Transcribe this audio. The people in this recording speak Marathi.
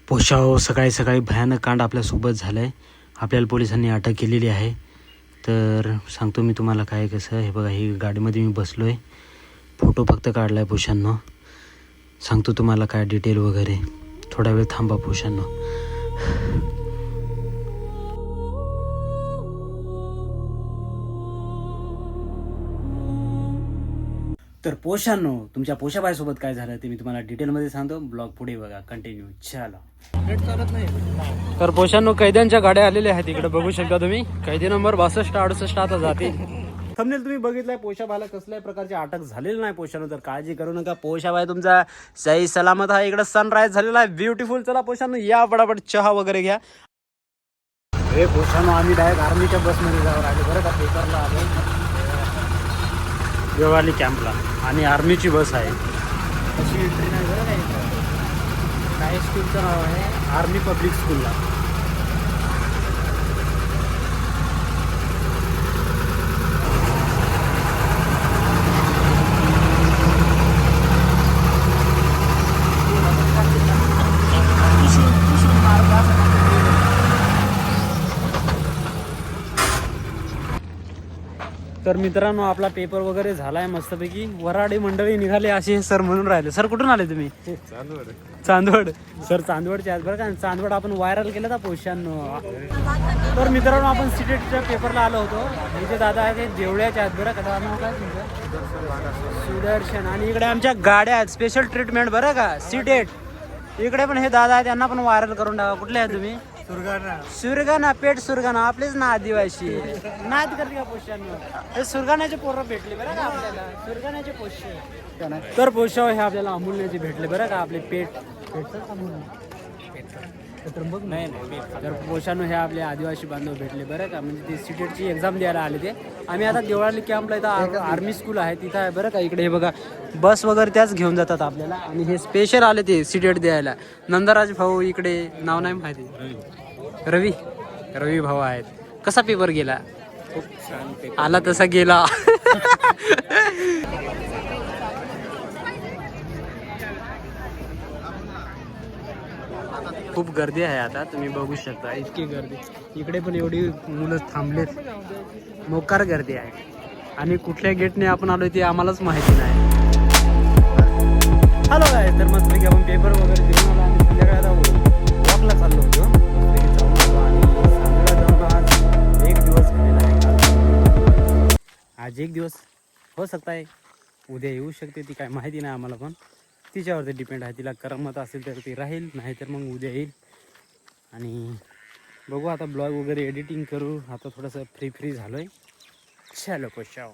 पोशाव सकाळी सकाळी भयानक कांड आपल्यासोबत झालं आहे. आपल्याला पोलिसांनी अटक केलेली आहे. तर सांगतो मी तुम्हाला काय कसं. हे बघा, ही गाडीमध्ये मी बसलो आहे. फोटो फक्त काढला आहे पोशांनो. सांगतो तुम्हाला काय डिटेल वगैरे. थोडा वेळ थांबा पोशांनो. तर पोशांनो, तुमच्या पोशाबाईसोबत काय झालं ते मी तुम्हाला डिटेलमध्ये सांगतो. ब्लॉग पुढे बघा, कंटिन्यू. चला. तर पोशांनो, कैद्यांच्या गाड्या आलेल्या आहेत इकडे बघू शकता तुम्ही. कैदी नंबर 62-68 आता जाते. थंबनेल तुम्ही बघितलाय. पोशाबाईला कसल्याही प्रकारची अटक झालेली नाही पोशांनो. तर काळजी करू नका. पोशाबाई तुमचा सही सलामत आहे. इकडे सनराईज झालेला आहे, ब्युटिफुल. चला पोशांनो, या पटापट चहा वगैरे घ्या. हे पोशांनो, आम्ही डायरेक्ट आर्मीच्या बसमध्ये जाऊन आले बरं का. पेपरला आलो देवाली कॅम्पला, आणि आर्मीची बस आहे. अशी ट्रेन आहे बरं का. काय स्कूलचं नाव आहे? आर्मी पब्लिक स्कूलला. तर मित्रांनो, आपला पेपर वगैरे झालाय मस्तपैकी. वराडी मंडळी निघाले असे सर म्हणून राहिले. सर कुठून आले तुम्ही? चांदवड. सर चांदवडचे आहेत बरं का. चांदवड आपण व्हायरल केलं का पोशांनो. तर मित्रांनो, आपण सीटेटच्या पेपरला आलो होतो. हे जे दादा आहेत ते देवळ्याचे आहेत बरं का. नाव काय तुमचं? सुदर्शन. आणि इकडे आमच्या गाड्या आहेत, स्पेशल ट्रीटमेंट बरं का. सीटेट. इकडे पण हे दादा आहेत, त्यांना पण व्हायरल करून टाका. कुठले आहेत तुम्ही? सुरगाणा. पेट सुरगाणा. आपलेच ना आदिवासी नाद करते का पोशांनो. हे सुरगाण्याचे पोरं भेटले बरं का आपल्याला. सुरगाण्याचे पोषे. तर पोषाव हे आपल्याला अमूल्याचे भेटले बरं का. आपले पेट नाही. तर पोशांनो, हे आपले आदिवासी बांधव भेटले बरं का. म्हणजे ते सीटेटची एक्झाम द्यायला आले ते. आम्ही आता देवळाली कॅम्पला इथं आर्मी स्कूल आहे तिथं आहे बरं का. इकडे हे बघा, बस वगैरे त्याच घेऊन जातात आपल्याला. आणि हे स्पेशल आले ते सीटेट द्यायला. नंदराज भाऊ इकडे, नाव नाही माहिती. रवी भाऊ आहेत. कसा पेपर गेला? खूप छान. आला तसा गेला. खूप गर्दी आहे आता, तुम्ही बघू शकता. इतकी गर्दी. इकडे पण एवढी मुलं थांबलेत. मोकार गर्दी आहे. आणि कुठल्या गेटने आपण आलोय ते आम्हालाच माहिती नाही. हॅलो काय. तर मस्त आपण पेपर वगैरे देऊन आलो. आणि संध्याकाळी आता वॉकला चाललो होतो. आज एक दिवस झालेला आहे. आज एक दिवस हो सकता है, उद्या येऊ शकते. ती काय माहिती नाही आम्हाला, पण तिच्यावरती डिपेंड आहे. तिला करमत असेल तर ती राहील, नाही तर मग उद्या येईल. आणि बघू आता, ब्लॉग वगैरे एडिटिंग करू. आता थोडंसं फ्री झालो आहे. चलो पोशाव.